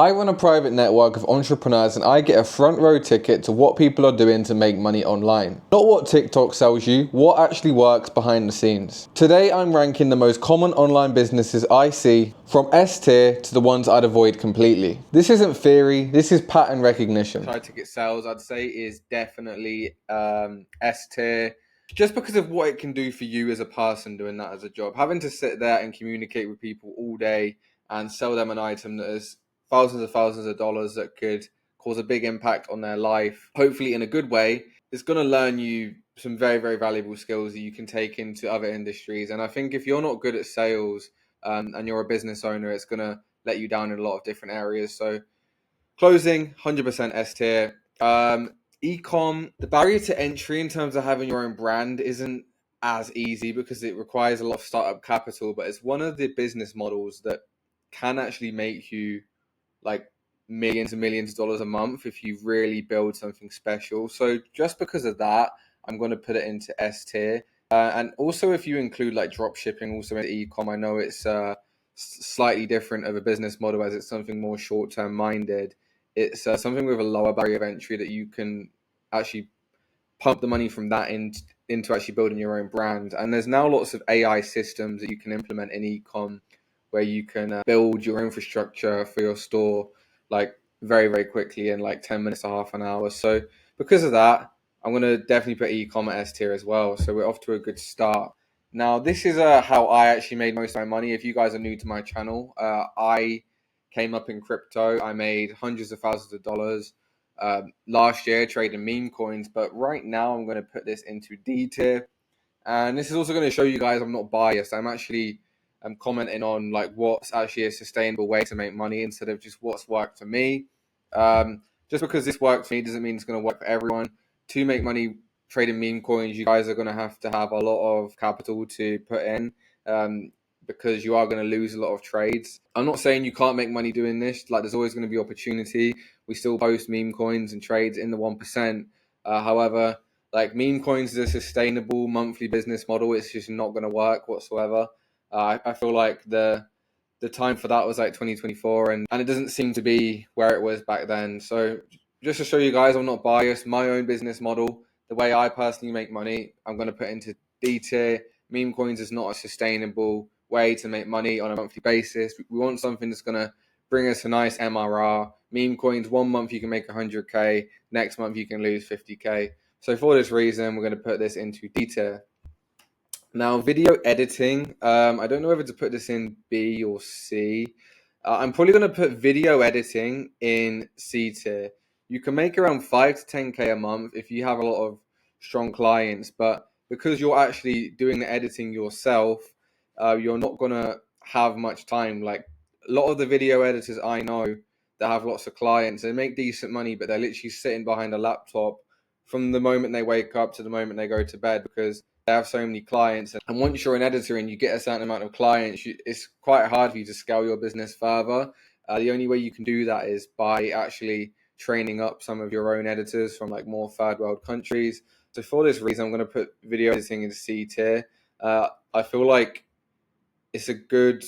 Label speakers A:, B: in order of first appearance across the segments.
A: I run a private network of entrepreneurs and I get a front row ticket to what people are doing to make money online. Not what TikTok sells you, what actually works behind the scenes. Today I'm ranking the most common online businesses I see from S tier to the ones I'd avoid completely. This isn't theory, this is pattern recognition. High ticket sales I'd say is definitely S tier. Just because of what it can do for you as a person doing that as a job. Having to sit there and communicate with people all day and sell them an item that is thousands of dollars that could cause a big impact on their life, hopefully in a good way, it's going to learn you some very, very valuable skills that you can take into other industries. And I think if you're not good at sales and you're a business owner, it's going to let you down in a lot of different areas. So closing, 100% S tier. Ecom, the barrier to entry in terms of having your own brand isn't as easy because it requires a lot of startup capital, but it's one of the business models that can actually make you like millions and millions of dollars a month if you really build something special. So just because of that, I'm going to put it into S tier. And also if you include like drop shipping also in ecom, I know it's slightly different of a business model as it's something more short-term minded. It's something with a lower barrier of entry that you can actually pump the money from that into actually building your own brand. And there's now lots of AI systems that you can implement in ecom where you can build your infrastructure for your store like very, very quickly in like 10 minutes to half an hour. So because of that, I'm going to definitely put ecom at S tier as well. So we're off to a good start. Now, this is how I actually made most of my money. If you guys are new to my channel, I came up in crypto. I made hundreds of thousands of dollars last year trading meme coins. But right now, I'm going to put this into D tier. And this is also going to show you guys I'm not biased. I'm commenting on like what's actually a sustainable way to make money instead of just what's worked for me. Just because this worked for me doesn't mean it's going to work for everyone. To make money trading meme coins, you guys are going to have a lot of capital to put in because you are going to lose a lot of trades. I'm not saying you can't make money doing this. Like there's always going to be opportunity. We still post meme coins and trades in the 1%. However, like meme coins is a sustainable monthly business model. It's just not going to work whatsoever. I feel like the time for that was like 2024 and it doesn't seem to be where it was back then. So just to show you guys I'm not biased, my own business model, the way I personally make money, I'm going to put into D tier. Meme coins is not a sustainable way to make money on a monthly basis. We want something that's going to bring us a nice MRR. Meme coins, 1 month you can make 100K, next month you can lose 50K. So for this reason, we're going to put this into D tier. Now, video editing, I don't know whether to put this in B or C. I'm probably going to put video editing in C tier. You can make around 5 to 10K a month if you have a lot of strong clients, but because you're actually doing the editing yourself, you're not going to have much time. Like a lot of the video editors I know that have lots of clients, they make decent money, but they're literally sitting behind a laptop from the moment they wake up to the moment they go to bed because they have so many clients. And once you're an editor and you get a certain amount of clients, it's quite hard for you to scale your business further. The only way you can do that is by actually training up some of your own editors from like more third world countries. So for this reason, I'm going to put video editing in C tier. I feel like it's a good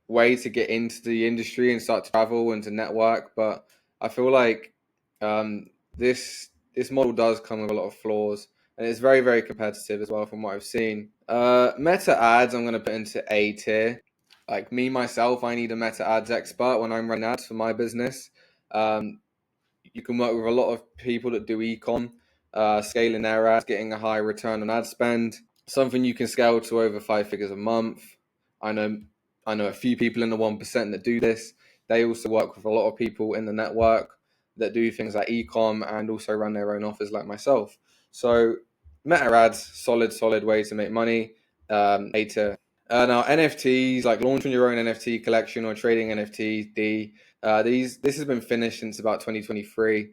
A: way to get into the industry and start to travel and to network, but I feel like this model does come with a lot of flaws, and it's very, very competitive as well from what I've seen. Meta ads, I'm going to put into A tier. Like me, myself, I need a meta ads expert when I'm running ads for my business. You can work with a lot of people that do ecom, scaling their ads, getting a high return on ad spend, something you can scale to over 5 figures a month. I know a few people in the 1% that do this. They also work with a lot of people in the network that do things like ecom and also run their own offers like myself. So meta ads, solid way to make money. A tier. Now NFTs, like launching your own NFT collection or trading NFTs, this has been finished since about 2023.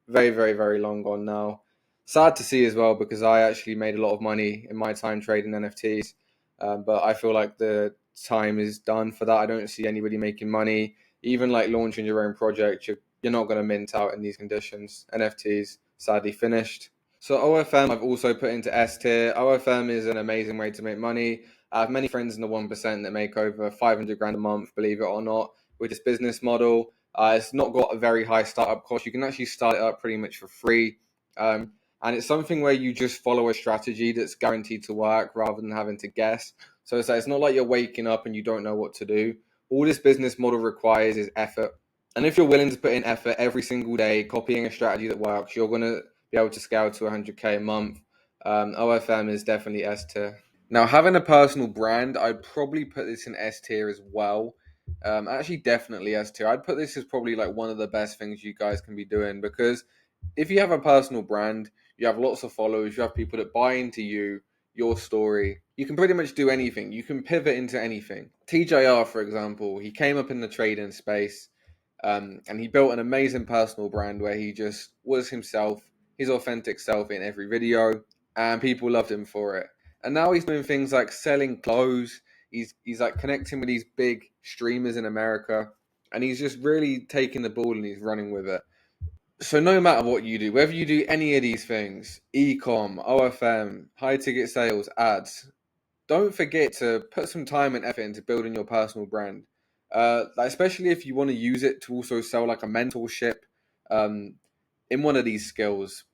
A: Very, very, very long gone now. Sad to see as well because I actually made a lot of money in my time trading NFTs, but I feel like the time is done for that. I don't see anybody making money. Even like launching your own project, you're not going to mint out in these conditions. NFTs sadly finished. So OFM I've also put into S tier. OFM is an amazing way to make money. I have many friends in the 1% that make over 500 grand a month, believe it or not. with this business model. It's not got a very high startup cost. You can actually start it up pretty much for free. And it's something where you just follow a strategy that's guaranteed to work rather than having to guess. So it's not like you're waking up and you don't know what to do. All this business model requires is effort. And if you're willing to put in effort every single day, copying a strategy that works, you're going to be able to scale to 100K a month. OFM is definitely S tier. Now, having a personal brand, I'd probably put this in S tier as well. Actually, definitely S tier. I'd put this as probably like one of the best things you guys can be doing, because if you have a personal brand, you have lots of followers, you have people that buy into you, your story. You can pretty much do anything. You can pivot into anything. TJR, for example, he came up in the trading space, and he built an amazing personal brand where he just was himself, his authentic self in every video, and people loved him for it. And now he's doing things like selling clothes. He's like connecting with these big streamers in America, and he's just really taking the ball and he's running with it. So no matter what you do, whether you do any of these things, e-com, OFM, high ticket sales, ads, don't forget to put some time and effort into building your personal brand. Like especially if you want to use it to also sell like a mentorship um, in one of these skills.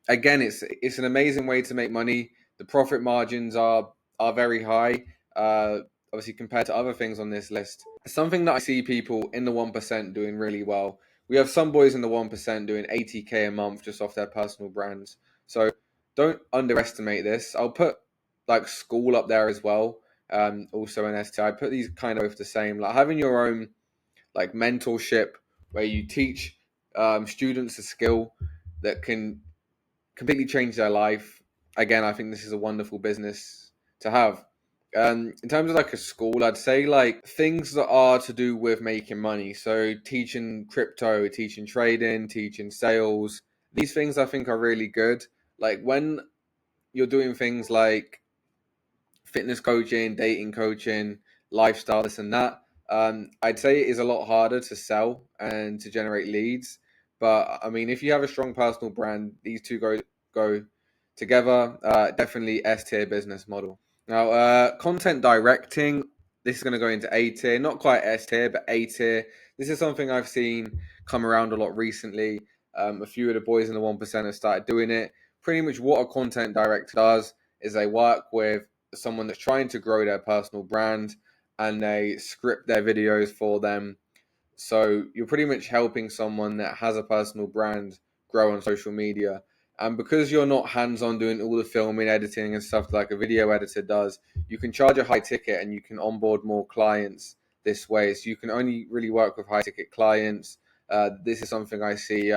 A: Again, it's an amazing way to make money. The profit margins are very high, obviously compared to other things on this list. Something that I see people in the 1% doing really well. We have some boys in the 1% doing 80K a month just off their personal brands. So don't underestimate this. I'll put like school up there as well. Also an ST. I put these kind of the same. Like having your own like mentorship where you teach students a skill that can completely change their life. Again, I think this is a wonderful business to have. In terms of like a school, I'd say like things that are to do with making money. So teaching crypto, teaching trading, teaching sales. These things I think are really good. Like when you're doing things like fitness coaching, dating coaching, lifestyle, this and that. I'd say it is a lot harder to sell and to generate leads. But I mean, if you have a strong personal brand, these two go together. Definitely S tier business model. Now, content directing. This is going to go into A tier, not quite S tier, but A tier. This is something I've seen come around a lot recently. A few of the boys in the 1% have started doing it. Pretty much what a content director does is they work with someone that's trying to grow their personal brand and they script their videos for them. So you're pretty much helping someone that has a personal brand grow on social media. And because you're not hands on doing all the filming, editing, and stuff like a video editor does, you can charge a high ticket and you can onboard more clients this way. So you can only really work with high ticket clients. This is something I see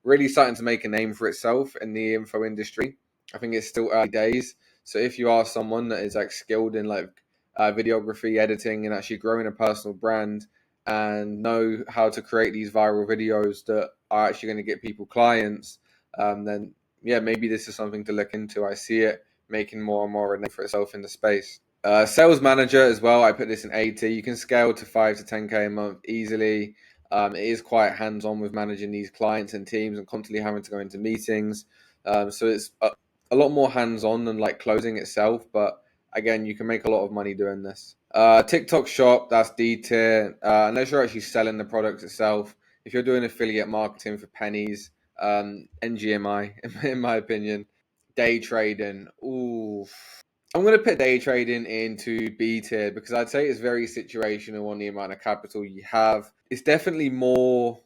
A: really starting to make a name for itself in the info industry. I think it's still early days. So if you are someone that is like skilled in like videography, editing, and actually growing a personal brand, and know how to create these viral videos that are actually going to get people clients, then yeah, maybe this is something to look into. I see it making more and more a name for itself in the space. Sales manager as well. I put this in 80. You can scale to 5 to 10K a month easily. It is quite hands-on with managing these clients and teams and constantly having to go into meetings. So it's a lot more hands-on than like closing itself, but again, you can make a lot of money doing this. TikTok shop, that's D tier. Unless you're actually selling the product itself. If you're doing affiliate marketing for pennies, NGMI, in my opinion. Day trading, ooh. I'm going to put day trading into B tier because I'd say it's very situational on the amount of capital you have. It's definitely more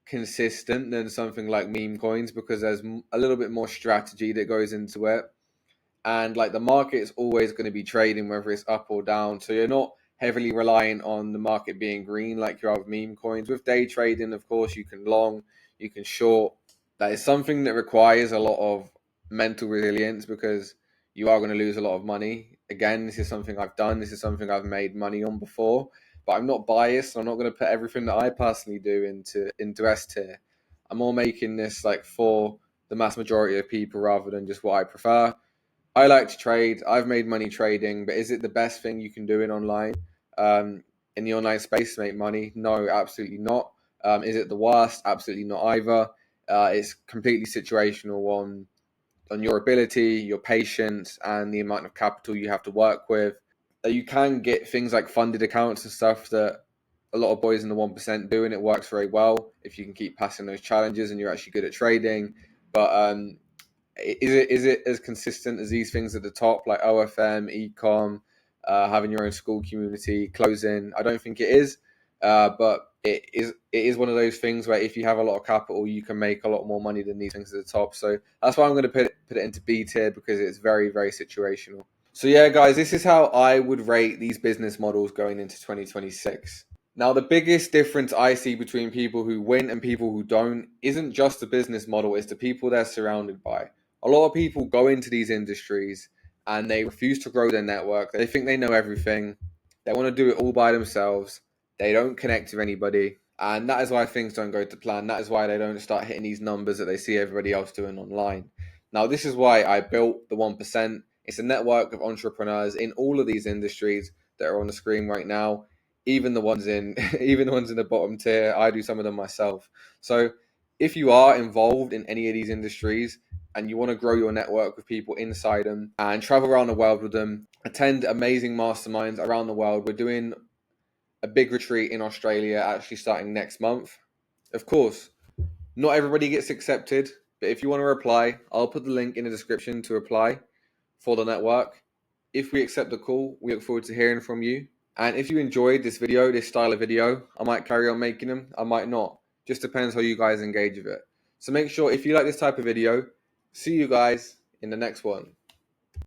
A: consistent than something like meme coins because there's a little bit more strategy that goes into it, and like the market is always going to be trading whether it's up or down, so you're not heavily reliant on the market being green like you are with meme coins. With day trading, of course, you can long, you can short. That is something that requires a lot of mental resilience because you are going to lose a lot of money. Again, this is something I've done, this is something I've made money on before, but I'm not biased. I'm not going to put everything that I personally do into S tier. I'm more making this like for the mass majority of people rather than just what I prefer. I like to trade. I've made money trading, but is it the best thing you can do in online? In the online space to make money? No, absolutely not. Is it the worst? Absolutely not either. It's completely situational on your ability, your patience, and the amount of capital you have to work with. You can get things like funded accounts and stuff that a lot of boys in the 1% do, and it works very well if you can keep passing those challenges and you're actually good at trading. But is it as consistent as these things at the top, like OFM, ecom, having your own school community, closing? I don't think it is, but it is one of those things where if you have a lot of capital, you can make a lot more money than these things at the top. So that's why I'm going to put it into B tier, because it's very, very situational. So yeah, guys, this is how I would rate these business models going into 2026. Now, the biggest difference I see between people who win and people who don't isn't just the business model, it's the people they're surrounded by. A lot of people go into these industries and they refuse to grow their network. They think they know everything. They want to do it all by themselves. They don't connect with anybody. And that is why things don't go to plan. That is why they don't start hitting these numbers that they see everybody else doing online. Now, this is why I built the 1%. It's a network of entrepreneurs in all of these industries that are on the screen right now. Even the ones in the bottom tier, I do some of them myself. So if you are involved in any of these industries and you want to grow your network with people inside them and travel around the world with them, attend amazing masterminds around the world. We're doing a big retreat in Australia actually starting next month. Of course, not everybody gets accepted, but if you want to apply, I'll put the link in the description to apply for the network. If we accept the call, we look forward to hearing from you. And if you enjoyed this video, this style of video, I might carry on making them, I might not. Just depends how you guys engage with it. So make sure, if you like this type of video, see you guys in the next one.